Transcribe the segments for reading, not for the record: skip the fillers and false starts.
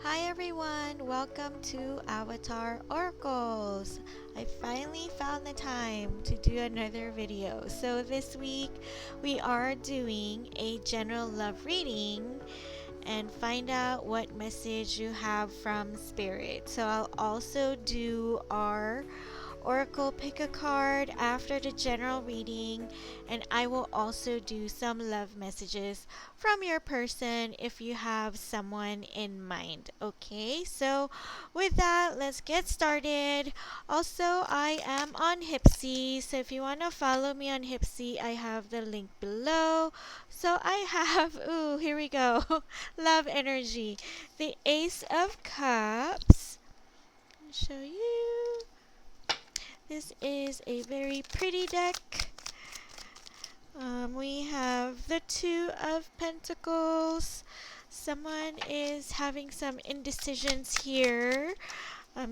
Hi everyone, welcome to Avatar Oracles. I finally found the time to do another video. So this week we are doing a general love reading and find out what message you have from Spirit. So I'll also do our Oracle pick a card after the general reading, and I will also do some love messages from your person if you have someone in mind. Okay, so with that, let's get started. Also, I am on Hipsy, so if you want to follow me on Hipsy, I have the link below. So I have, ooh, here we go, love energy, the Ace of Cups. I'll show you. This is a very pretty deck. We have the Two of Pentacles. Someone is having some indecisions here.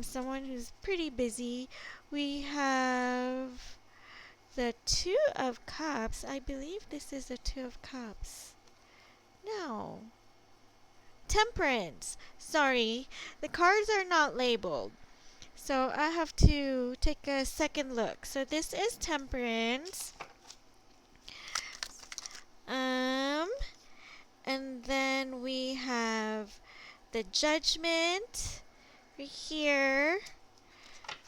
Someone who's pretty busy. We have the Two of Cups. I believe this is the Two of Cups. No. Temperance. Sorry, the cards are not labeled. So I have to take a second look. So this is Temperance. Um, and then we have the Judgment right here.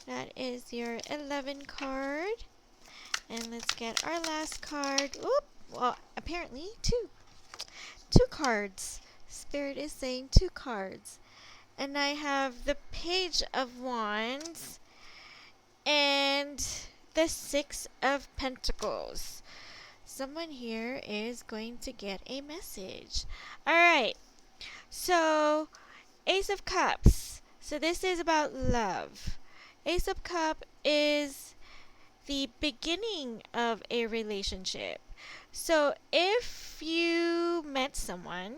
That is your 11 card. And let's get our last card. Oop! Well, apparently two. Two cards. Spirit is saying two cards. And I have the Page of Wands and the Six of Pentacles. Someone here is going to get a message. Alright, so Ace of Cups. So this is about love. Ace of Cup is the beginning of a relationship. So if you met someone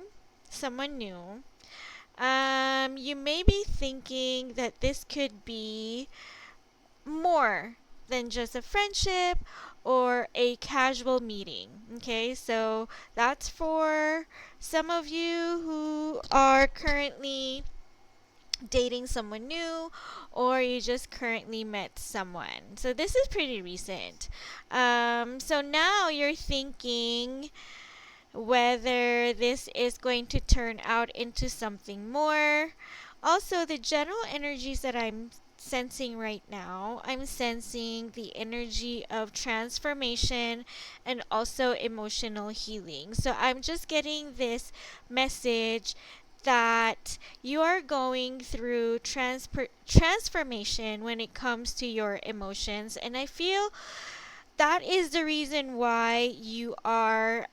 new, you may be thinking that this could be more than just a friendship or a casual meeting. Okay, so that's for some of you who are currently dating someone new or you just currently met someone. So this is pretty recent. So now you're thinking whether this is going to turn out into something more. Also, the general energies that I'm sensing right now, I'm sensing the energy of transformation and also emotional healing. So I'm just getting this message that you are going through transformation when it comes to your emotions, and I feel that is the reason why you are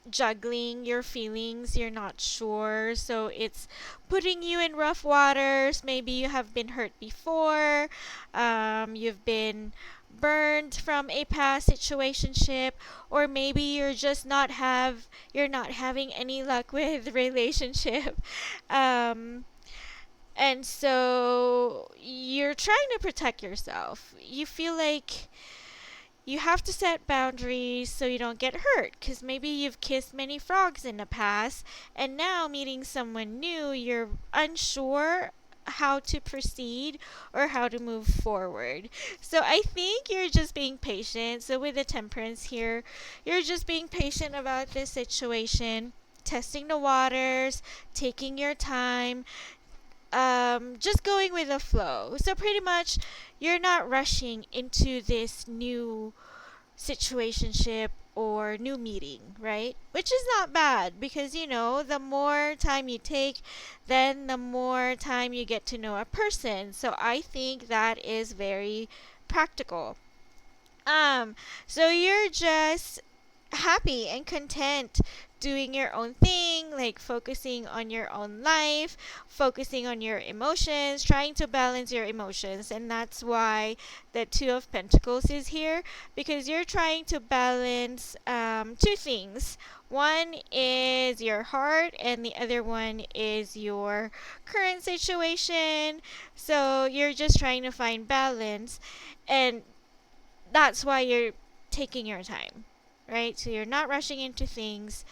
juggling your feelings. You're not sure, so it's putting you in rough waters. Maybe you have been hurt before, you've been burned from a past situationship, or maybe you're not having any luck with relationship. um and so you're trying to protect yourself. You feel like you have to set boundaries so you don't get hurt, because maybe you've kissed many frogs in the past, and now meeting someone new, you're unsure how to proceed or how to move forward. So I think you're just being patient. So with the Temperance here, you're just being patient about this situation, testing the waters, taking your time, just going with the flow. So pretty much, you're not rushing into this new situationship or new meeting, right? Which is not bad, because the more time you take, then the more time you get to know a person. So I think that is very practical. So you're just happy and content doing your own thing, like focusing on your own life, focusing on your emotions, trying to balance your emotions. And that's why the Two of Pentacles is here, because you're trying to balance two things. One is your heart, and the other one is your current situation. So you're just trying to find balance, and that's why you're taking your time, right? So you're not rushing into things.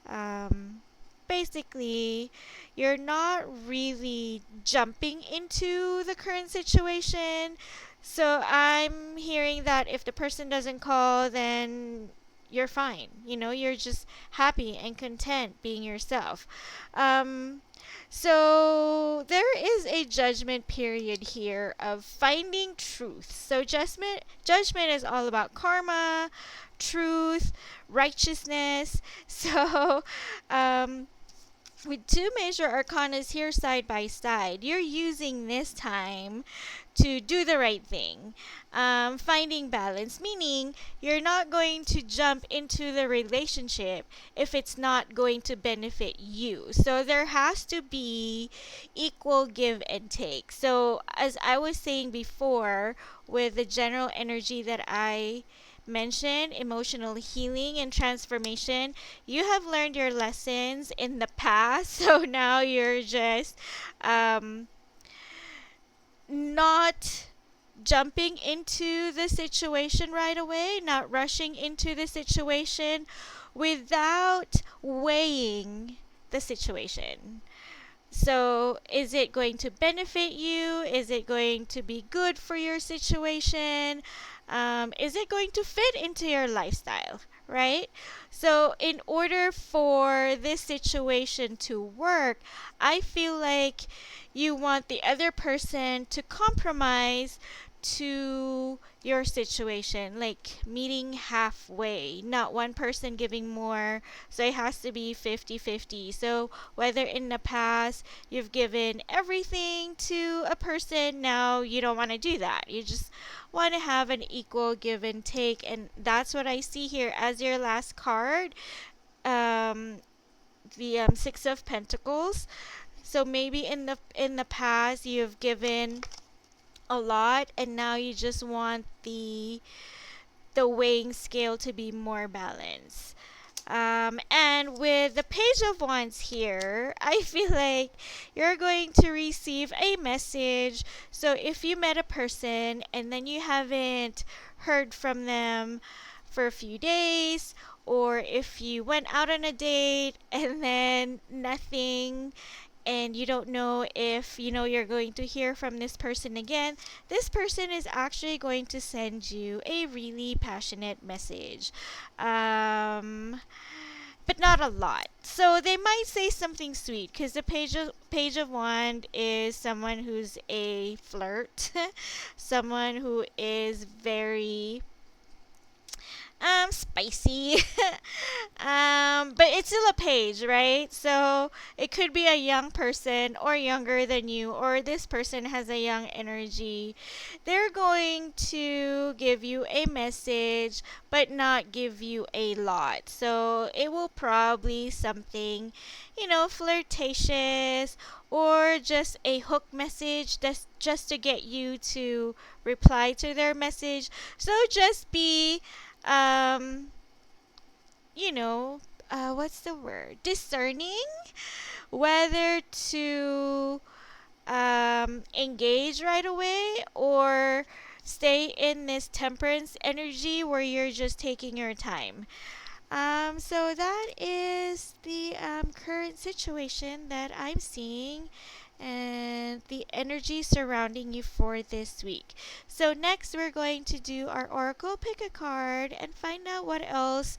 Um, basically, you're not really jumping into the current situation. So I'm hearing that if the person doesn't call, then you're fine. You're just happy and content being yourself. Um, so there is a judgment period here of finding truth. So judgment is all about karma, truth, righteousness. So um, with two major arcanas here side by side, you're using this time to do the right thing. Finding balance, meaning you're not going to jump into the relationship if it's not going to benefit you. So there has to be equal give and take. So, as I was saying before, with the general energy that I mentioned, emotional healing and transformation, you have learned your lessons in the past. So now you're just not jumping into the situation right away, not rushing into the situation without weighing the situation. So, is it going to benefit you? Is it going to be good for your situation? Is it going to fit into your lifestyle? Right? So, in order for this situation to work, I feel like you want the other person to compromise to your situation, like meeting halfway, not one person giving more. So it has to be 50-50. So whether in the past you've given everything to a person, now you don't want to do that. You just want to have an equal give and take. And that's what I see here as your last card. The Six of Pentacles. So maybe in the past you've given a lot, and now you just want the weighing scale to be more balanced. And with the Page of Wands here, I feel like you're going to receive a message. So if you met a person and then you haven't heard from them for a few days, or if you went out on a date and then nothing, and you don't know if you're going to hear from this person again, this person is actually going to send you a really passionate message. But not a lot. So they might say something sweet, because the page of wand is someone who's a flirt, someone who is very spicy. But it's still a page, right? So it could be a young person or younger than you, or this person has a young energy. They're going to give you a message, but not give you a lot. So it will probably something, flirtatious, or just a hook message that's just to get you to reply to their message. So just be um, what's the word? Discerning whether to engage right away, or stay in this temperance energy where you're just taking your time. So that is the current situation that I'm seeing, and the energy surrounding you for this week. So next we're going to do our oracle, pick a card, and find out what else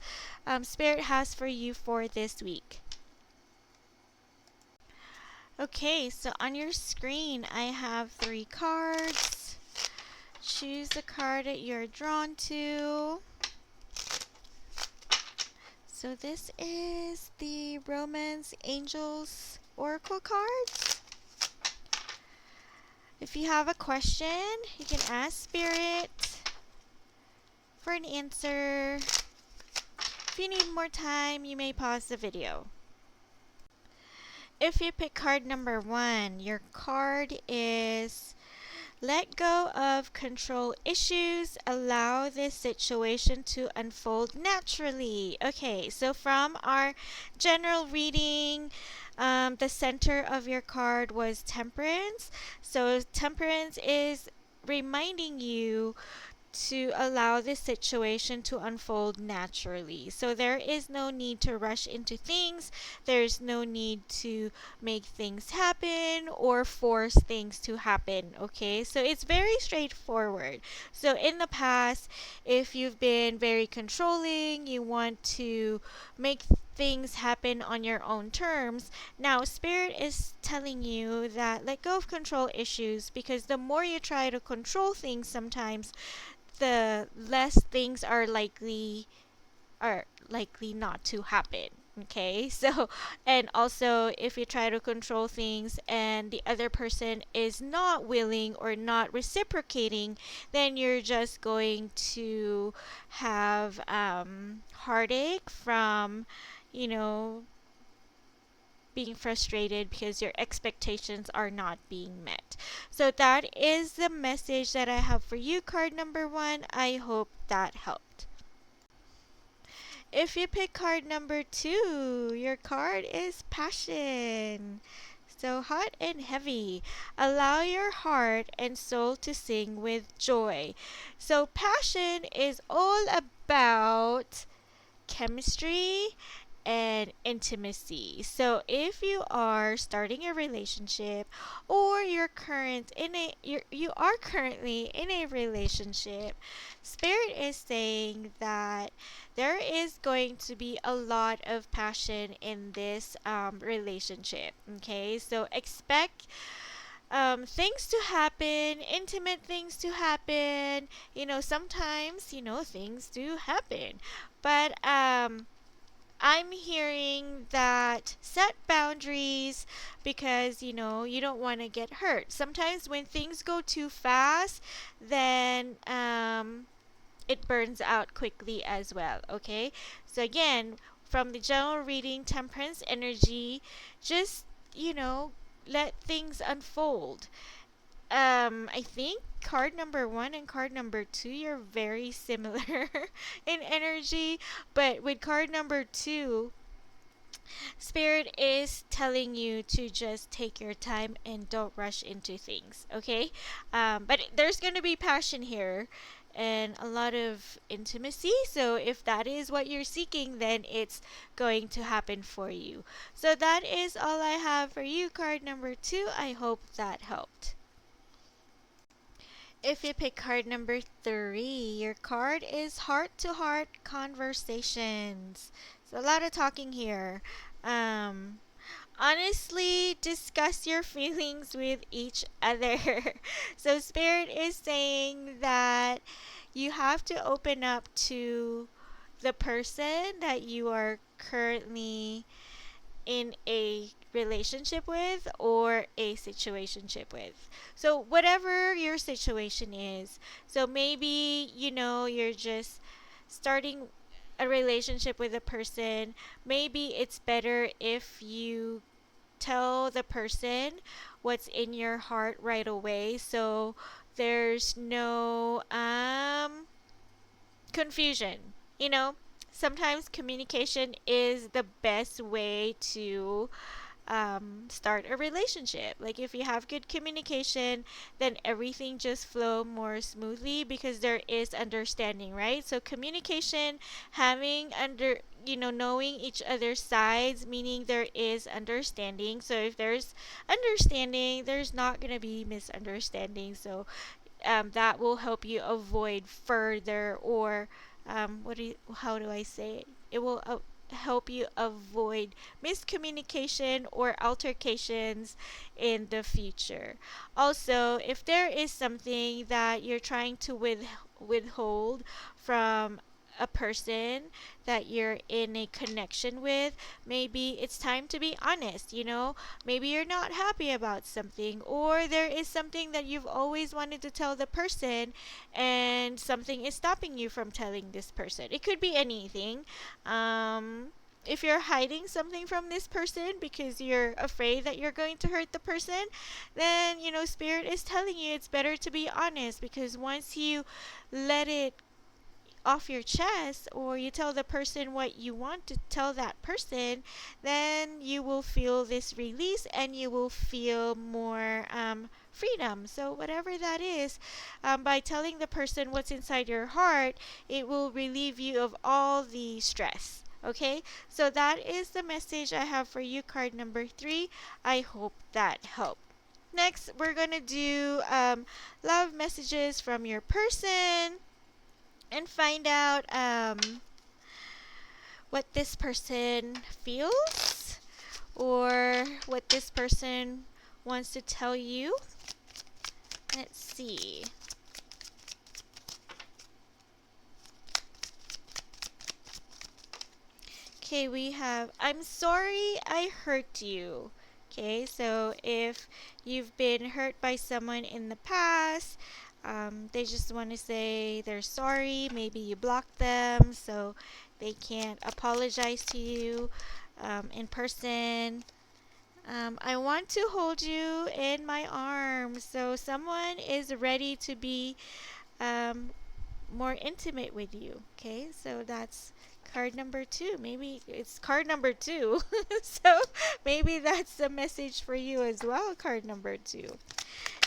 Spirit has for you for this week. Okay, so on your screen I have 3 cards. Choose the card that you're drawn to. So this is the Romance Angels Oracle cards. If you have a question, you can ask Spirit for an answer. If you need more time, you may pause the video. If you pick card number 1, your card is let go of control issues, allow this situation to unfold naturally. Okay, so from our general reading, the center of your card was Temperance. So Temperance is reminding you to allow this situation to unfold naturally. So there is no need to rush into things. There's no need to make things happen or force things to happen, okay? So it's very straightforward. So in the past, if you've been very controlling, you want to make things happen on your own terms. Now, Spirit is telling you that let go of control issues, because the more you try to control things, sometimes the less things are likely not to happen. Okay, so and also if you try to control things and the other person is not willing or not reciprocating, then you're just going to have heartache from, you know, being frustrated because your expectations are not being met. So that is the message that I have for you, card number one. I hope that helped. If you pick card number two, your card is passion. So hot and heavy. Allow your heart and soul to sing with joy. So passion is all about chemistry and intimacy. So if you are starting a relationship or you are currently in a relationship, Spirit is saying that there is going to be a lot of passion in this relationship. Okay, so expect things to happen, intimate things to happen. Sometimes, things do happen. But I'm hearing that set boundaries because you don't want to get hurt. Sometimes when things go too fast, then it burns out quickly as well. Okay, so again, from the general reading, Temperance energy, just let things unfold. I think card number one and card number two, you're very similar in energy, but with card number two, Spirit is telling you to just take your time and don't rush into things, okay? But there's going to be passion here and a lot of intimacy. So if that is what you're seeking, then it's going to happen for you. So that is all I have for you, card number two. I hope that helped. If you pick card number three, your card is heart to heart conversations. So a lot of talking here. Um, Honestly, discuss your feelings with each other. So Spirit is saying that you have to open up to the person that you are currently in a relationship with or a situationship with. So whatever your situation is. So maybe you're just starting a relationship with a person. Maybe it's better if you tell the person what's in your heart right away, so there's no confusion. You know, Sometimes communication is the best way to start a relationship. Like if you have good communication, then everything just flow more smoothly because there is understanding, right? So communication, having knowing each other's sides, meaning there is understanding. So if there's understanding, there's not gonna be misunderstanding. So that will help you avoid further or how do I say it? It will help you avoid miscommunication or altercations in the future. Also, if there is something that you're trying to withhold from a person that you're in a connection with, maybe it's time to be honest. Maybe you're not happy about something, or there is something that you've always wanted to tell the person and something is stopping you from telling this person. It could be anything. If you're hiding something from this person because you're afraid that you're going to hurt the person, then Spirit is telling you it's better to be honest, because once you let it off your chest or you tell the person what you want to tell that person, then you will feel this release and you will feel more freedom. So whatever that is, by telling the person what's inside your heart, it will relieve you of all the stress. Okay, so that is the message I have for you, card number 3. I hope that helped. Next, we're going to do love messages from your person and find out what this person feels or what this person wants to tell you. Let's see. Okay, we have, I'm sorry I hurt you. Okay, so if you've been hurt by someone in the past, they just want to say they're sorry. Maybe you blocked them, so they can't apologize to you in person. I want to hold you in my arms. So someone is ready to be um, more intimate with you. Okay, so that's card number 2. Maybe it's card number 2. So maybe that's the message for you as well, card number 2.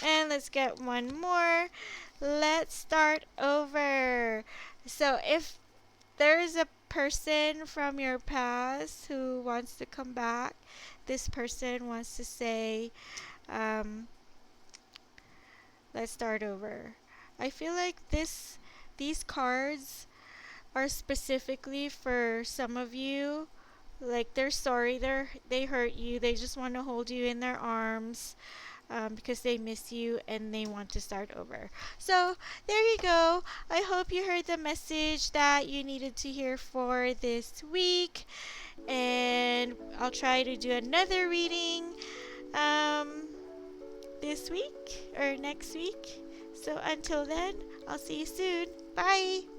And let's get one more. Let's start over. So if there's a person from your past who wants to come back, this person wants to say, um, let's start over. I feel like these cards are specifically for some of you. Like they're sorry, they hurt you. They just want to hold you in their arms because they miss you and they want to start over. So there you go. I hope you heard the message that you needed to hear for this week. And I'll try to do another reading um, this week or next week. So until then, I'll see you soon. Bye.